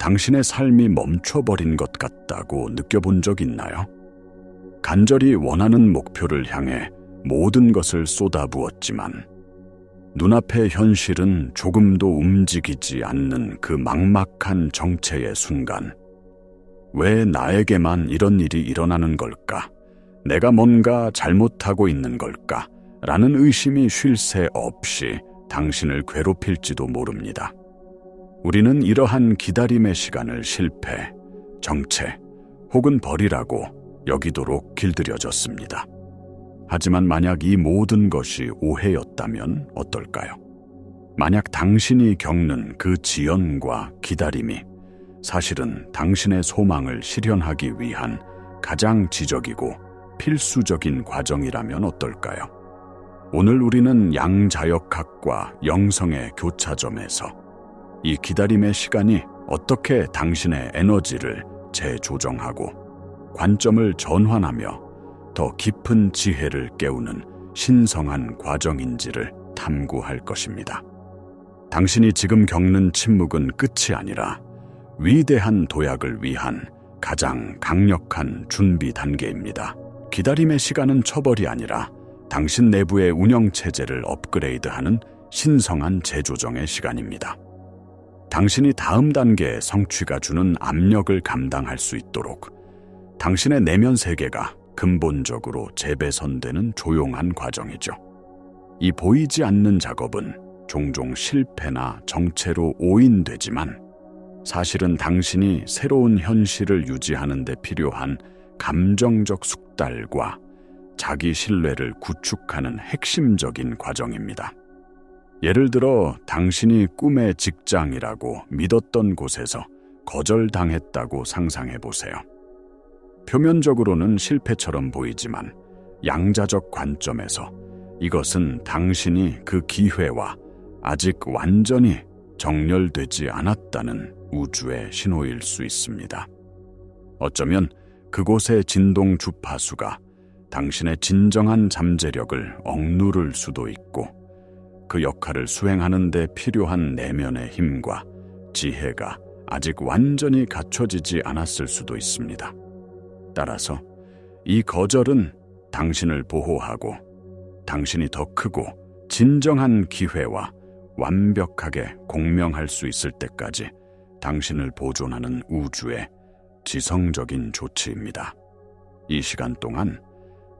당신의 삶이 멈춰버린 것 같다고 느껴본 적 있나요? 간절히 원하는 목표를 향해 모든 것을 쏟아부었지만 눈앞의 현실은 조금도 움직이지 않는 그 막막한 정체의 순간, 왜 나에게만 이런 일이 일어나는 걸까? 내가 뭔가 잘못하고 있는 걸까? 라는 의심이 쉴 새 없이 당신을 괴롭힐지도 모릅니다. 우리는 이러한 기다림의 시간을 실패, 정체 혹은 버리라고 여기도록 길들여졌습니다. 하지만 만약 이 모든 것이 오해였다면 어떨까요? 만약 당신이 겪는 그 지연과 기다림이 사실은 당신의 소망을 실현하기 위한 가장 지적이고 필수적인 과정이라면 어떨까요? 오늘 우리는 양자역학과 영성의 교차점에서 이 기다림의 시간이 어떻게 당신의 에너지를 재조정하고 관점을 전환하며 더 깊은 지혜를 깨우는 신성한 과정인지를 탐구할 것입니다. 당신이 지금 겪는 침묵은 끝이 아니라 위대한 도약을 위한 가장 강력한 준비 단계입니다. 기다림의 시간은 처벌이 아니라 당신 내부의 운영체제를 업그레이드하는 신성한 재조정의 시간입니다. 당신이 다음 단계의 성취가 주는 압력을 감당할 수 있도록 당신의 내면 세계가 근본적으로 재배선되는 조용한 과정이죠. 이 보이지 않는 작업은 종종 실패나 정체로 오인되지만 사실은 당신이 새로운 현실을 유지하는 데 필요한 감정적 숙달과 자기 신뢰를 구축하는 핵심적인 과정입니다. 예를 들어 당신이 꿈의 직장이라고 믿었던 곳에서 거절당했다고 상상해 보세요. 표면적으로는 실패처럼 보이지만 양자적 관점에서 이것은 당신이 그 기회와 아직 완전히 정렬되지 않았다는 우주의 신호일 수 있습니다. 어쩌면 그곳의 진동 주파수가 당신의 진정한 잠재력을 억누를 수도 있고 그 역할을 수행하는 데 필요한 내면의 힘과 지혜가 아직 완전히 갖춰지지 않았을 수도 있습니다. 따라서 이 거절은 당신을 보호하고 당신이 더 크고 진정한 기회와 완벽하게 공명할 수 있을 때까지 당신을 보존하는 우주의 지성적인 조치입니다. 이 시간 동안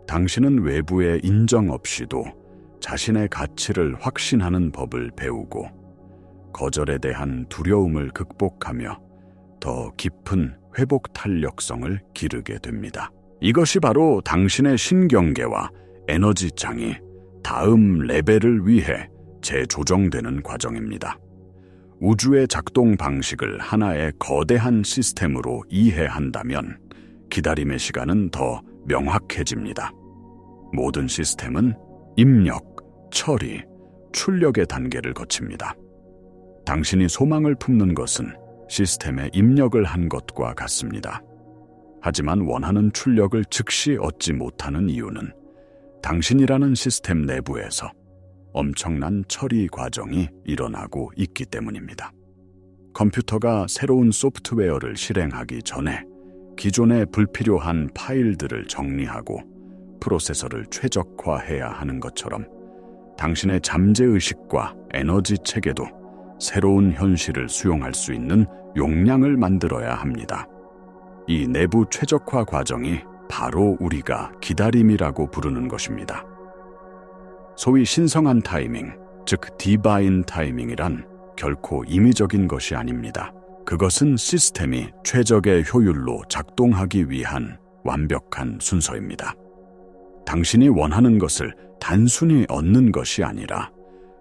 당신은 외부의 인정 없이도 자신의 가치를 확신하는 법을 배우고 거절에 대한 두려움을 극복하며 더 깊은 회복 탄력성을 기르게 됩니다. 이것이 바로 당신의 신경계와 에너지장이 다음 레벨을 위해 재조정되는 과정입니다. 우주의 작동 방식을 하나의 거대한 시스템으로 이해한다면 기다림의 시간은 더 명확해집니다. 모든 시스템은 입력, 처리, 출력의 단계를 거칩니다. 당신이 소망을 품는 것은 시스템에 입력을 한 것과 같습니다. 하지만 원하는 출력을 즉시 얻지 못하는 이유는 당신이라는 시스템 내부에서 엄청난 처리 과정이 일어나고 있기 때문입니다. 컴퓨터가 새로운 소프트웨어를 실행하기 전에 기존의 불필요한 파일들을 정리하고 프로세서를 최적화해야 하는 것처럼 당신의 잠재의식과 에너지 체계도 새로운 현실을 수용할 수 있는 용량을 만들어야 합니다. 이 내부 최적화 과정이 바로 우리가 기다림이라고 부르는 것입니다. 소위 신성한 타이밍, 즉 디바인 타이밍이란 결코 임의적인 것이 아닙니다. 그것은 시스템이 최적의 효율로 작동하기 위한 완벽한 순서입니다. 당신이 원하는 것을 단순히 얻는 것이 아니라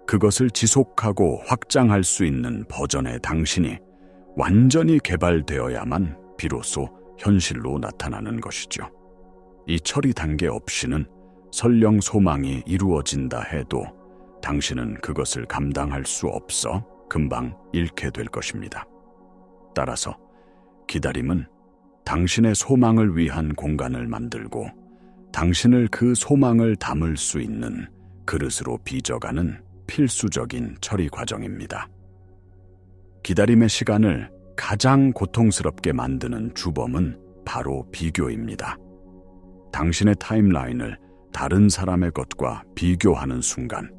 그것을 지속하고 확장할 수 있는 버전의 당신이 완전히 개발되어야만 비로소 현실로 나타나는 것이죠. 이 처리 단계 없이는 설령 소망이 이루어진다 해도 당신은 그것을 감당할 수 없어 금방 잃게 될 것입니다. 따라서 기다림은 당신의 소망을 위한 공간을 만들고 당신을 그 소망을 담을 수 있는 그릇으로 빚어가는 필수적인 처리 과정입니다. 기다림의 시간을 가장 고통스럽게 만드는 주범은 바로 비교입니다. 당신의 타임라인을 다른 사람의 것과 비교하는 순간,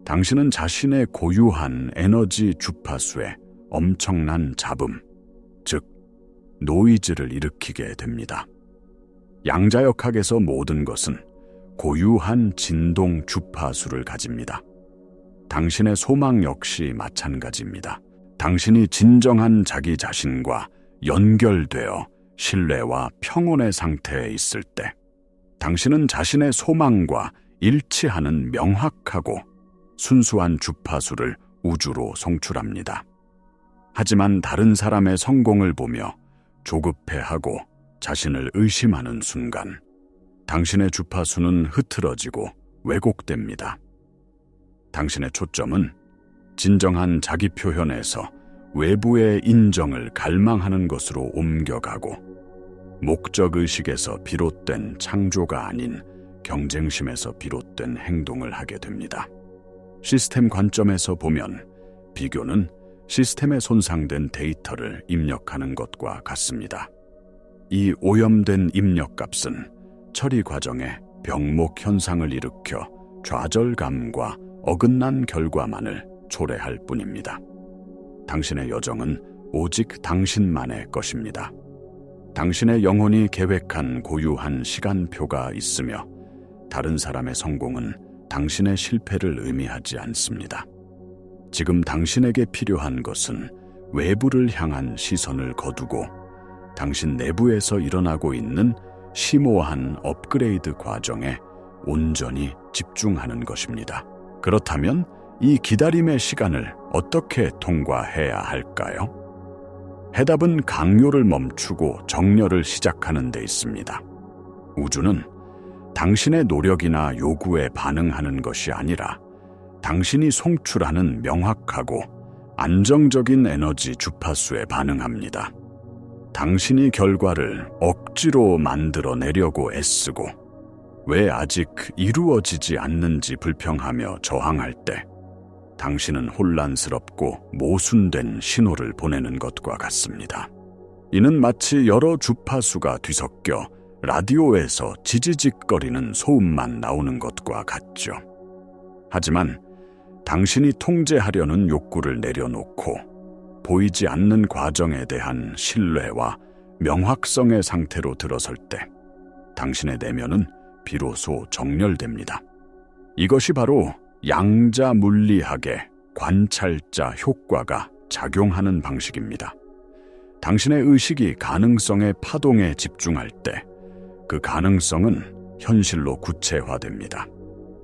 당신은 자신의 고유한 에너지 주파수에 엄청난 잡음, 즉 노이즈를 일으키게 됩니다. 양자역학에서 모든 것은 고유한 진동 주파수를 가집니다. 당신의 소망 역시 마찬가지입니다. 당신이 진정한 자기 자신과 연결되어 신뢰와 평온의 상태에 있을 때, 당신은 자신의 소망과 일치하는 명확하고 순수한 주파수를 우주로 송출합니다. 하지만 다른 사람의 성공을 보며 조급해하고 자신을 의심하는 순간, 당신의 주파수는 흐트러지고 왜곡됩니다. 당신의 초점은 진정한 자기 표현에서 외부의 인정을 갈망하는 것으로 옮겨가고, 목적의식에서 비롯된 창조가 아닌 경쟁심에서 비롯된 행동을 하게 됩니다. 시스템 관점에서 보면 비교는 시스템에 손상된 데이터를 입력하는 것과 같습니다. 이 오염된 입력값은 처리 과정에 병목 현상을 일으켜 좌절감과 어긋난 결과만을 초래할 뿐입니다. 당신의 여정은 오직 당신만의 것입니다. 당신의 영혼이 계획한 고유한 시간표가 있으며, 다른 사람의 성공은 당신의 실패를 의미하지 않습니다. 지금 당신에게 필요한 것은 외부를 향한 시선을 거두고 당신 내부에서 일어나고 있는 심오한 업그레이드 과정에 온전히 집중하는 것입니다. 그렇다면 이 기다림의 시간을 어떻게 통과해야 할까요? 해답은 강요를 멈추고 정렬을 시작하는 데 있습니다. 우주는 당신의 노력이나 요구에 반응하는 것이 아니라 당신이 송출하는 명확하고 안정적인 에너지 주파수에 반응합니다. 당신이 결과를 억지로 만들어내려고 애쓰고 왜 아직 이루어지지 않는지 불평하며 저항할 때, 당신은 혼란스럽고 모순된 신호를 보내는 것과 같습니다. 이는 마치 여러 주파수가 뒤섞여 라디오에서 지지직거리는 소음만 나오는 것과 같죠. 하지만 당신이 통제하려는 욕구를 내려놓고 보이지 않는 과정에 대한 신뢰와 명확성의 상태로 들어설 때, 당신의 내면은 비로소 정렬됩니다. 이것이 바로 양자 물리학의 관찰자 효과가 작용하는 방식입니다. 당신의 의식이 가능성의 파동에 집중할 때, 그 가능성은 현실로 구체화됩니다.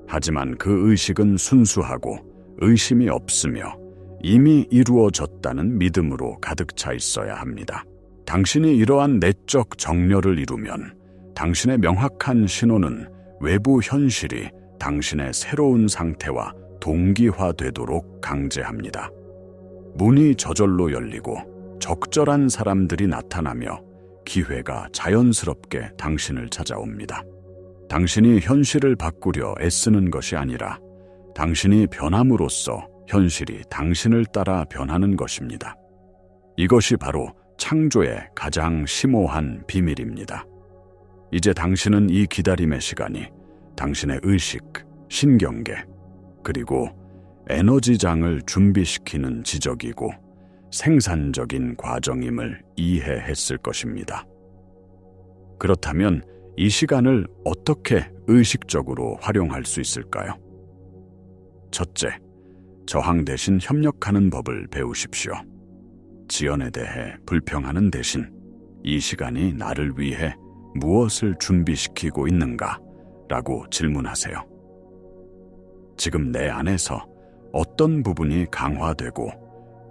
하지만 그 의식은 순수하고 의심이 없으며 이미 이루어졌다는 믿음으로 가득 차 있어야 합니다. 당신이 이러한 내적 정렬을 이루면 당신의 명확한 신호는 외부 현실이 당신의 새로운 상태와 동기화되도록 강제합니다. 문이 저절로 열리고 적절한 사람들이 나타나며 기회가 자연스럽게 당신을 찾아옵니다. 당신이 현실을 바꾸려 애쓰는 것이 아니라 당신이 변함으로써 현실이 당신을 따라 변하는 것입니다. 이것이 바로 창조의 가장 심오한 비밀입니다. 이제 당신은 이 기다림의 시간이 당신의 의식, 신경계, 그리고 에너지장을 준비시키는 지적이고 생산적인 과정임을 이해했을 것입니다. 그렇다면 이 시간을 어떻게 의식적으로 활용할 수 있을까요? 첫째, 저항 대신 협력하는 법을 배우십시오. 지연에 대해 불평하는 대신 이 시간이 나를 위해 무엇을 준비시키고 있는가? 라고 질문하세요. 지금 내 안에서 어떤 부분이 강화되고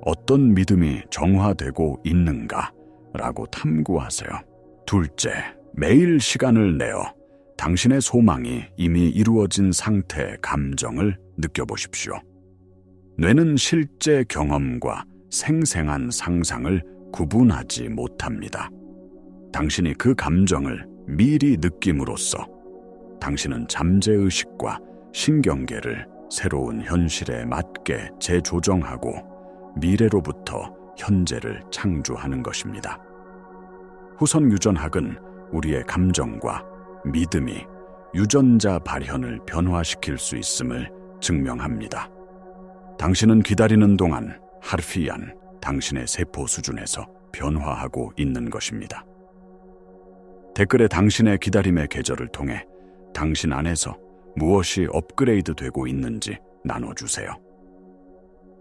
어떤 믿음이 정화되고 있는가? 라고 탐구하세요. 둘째, 매일 시간을 내어 당신의 소망이 이미 이루어진 상태의 감정을 느껴보십시오. 뇌는 실제 경험과 생생한 상상을 구분하지 못합니다. 당신이 그 감정을 미리 느낌으로써 당신은 잠재의식과 신경계를 새로운 현실에 맞게 재조정하고 미래로부터 현재를 창조하는 것입니다. 후선 유전학은 우리의 감정과 믿음이 유전자 발현을 변화시킬 수 있음을 증명합니다. 당신은 기다리는 동안 하르피안, 당신의 세포 수준에서 변화하고 있는 것입니다. 댓글에 당신의 기다림의 계절을 통해 당신 안에서 무엇이 업그레이드 되고 있는지 나눠주세요.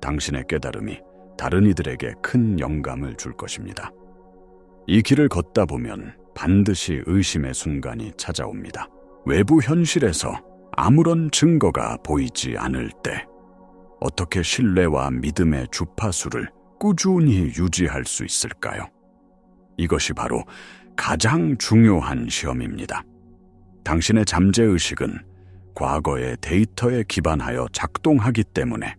당신의 깨달음이 다른 이들에게 큰 영감을 줄 것입니다. 이 길을 걷다 보면 반드시 의심의 순간이 찾아옵니다. 외부 현실에서 아무런 증거가 보이지 않을 때 어떻게 신뢰와 믿음의 주파수를 꾸준히 유지할 수 있을까요? 이것이 바로 가장 중요한 시험입니다. 당신의 잠재의식은 과거의 데이터에 기반하여 작동하기 때문에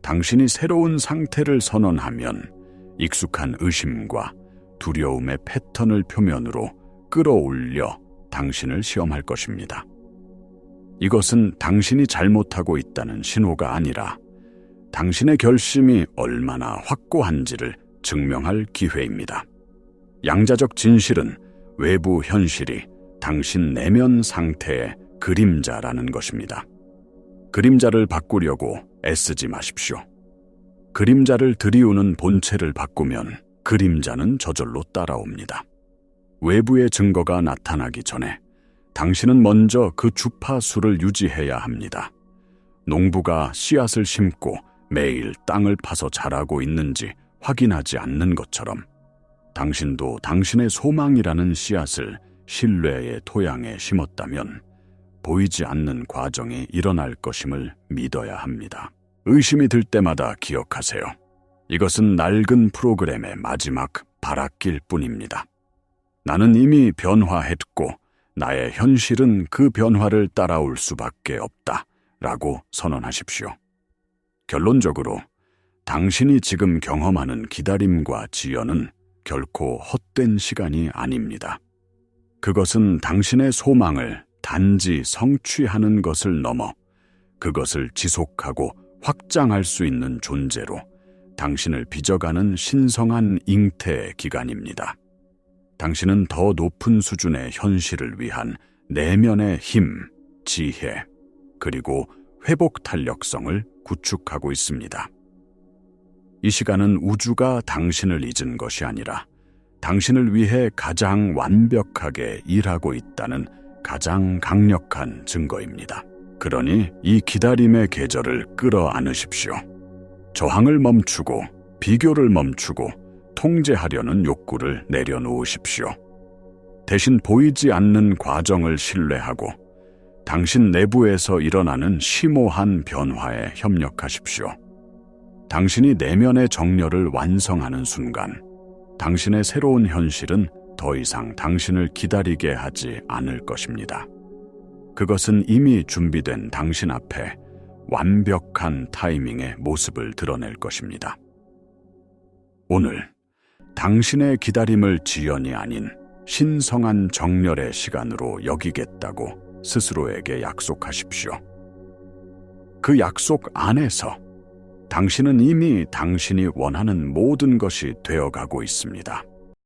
당신이 새로운 상태를 선언하면 익숙한 의심과 두려움의 패턴을 표면으로 끌어올려 당신을 시험할 것입니다. 이것은 당신이 잘못하고 있다는 신호가 아니라 당신의 결심이 얼마나 확고한지를 증명할 기회입니다. 양자적 진실은 외부 현실이 당신 내면 상태의 그림자라는 것입니다. 그림자를 바꾸려고 애쓰지 마십시오. 그림자를 들이우는 본체를 바꾸면 그림자는 저절로 따라옵니다. 외부의 증거가 나타나기 전에 당신은 먼저 그 주파수를 유지해야 합니다. 농부가 씨앗을 심고 매일 땅을 파서 자라고 있는지 확인하지 않는 것처럼 당신도 당신의 소망이라는 씨앗을 신뢰의 토양에 심었다면 보이지 않는 과정이 일어날 것임을 믿어야 합니다. 의심이 들 때마다 기억하세요. 이것은 낡은 프로그램의 마지막 발악길 뿐입니다. 나는 이미 변화했고 나의 현실은 그 변화를 따라올 수밖에 없다 라고 선언하십시오. 결론적으로 당신이 지금 경험하는 기다림과 지연은 결코 헛된 시간이 아닙니다. 그것은 당신의 소망을 단지 성취하는 것을 넘어 그것을 지속하고 확장할 수 있는 존재로 당신을 빚어가는 신성한 잉태의 기간입니다. 당신은 더 높은 수준의 현실을 위한 내면의 힘, 지혜, 그리고 회복 탄력성을 구축하고 있습니다. 이 시간은 우주가 당신을 잊은 것이 아니라 당신을 위해 가장 완벽하게 일하고 있다는 가장 강력한 증거입니다. 그러니 이 기다림의 계절을 끌어안으십시오. 저항을 멈추고 비교를 멈추고 통제하려는 욕구를 내려놓으십시오. 대신 보이지 않는 과정을 신뢰하고 당신 내부에서 일어나는 심오한 변화에 협력하십시오. 당신이 내면의 정렬을 완성하는 순간 당신의 새로운 현실은 더 이상 당신을 기다리게 하지 않을 것입니다. 그것은 이미 준비된 당신 앞에 완벽한 타이밍의 모습을 드러낼 것입니다. 오늘 당신의 기다림을 지연이 아닌 신성한 정렬의 시간으로 여기겠다고 스스로에게 약속하십시오. 그 약속 안에서 당신은 이미 당신이 원하는 모든 것이 되어가고 있습니다.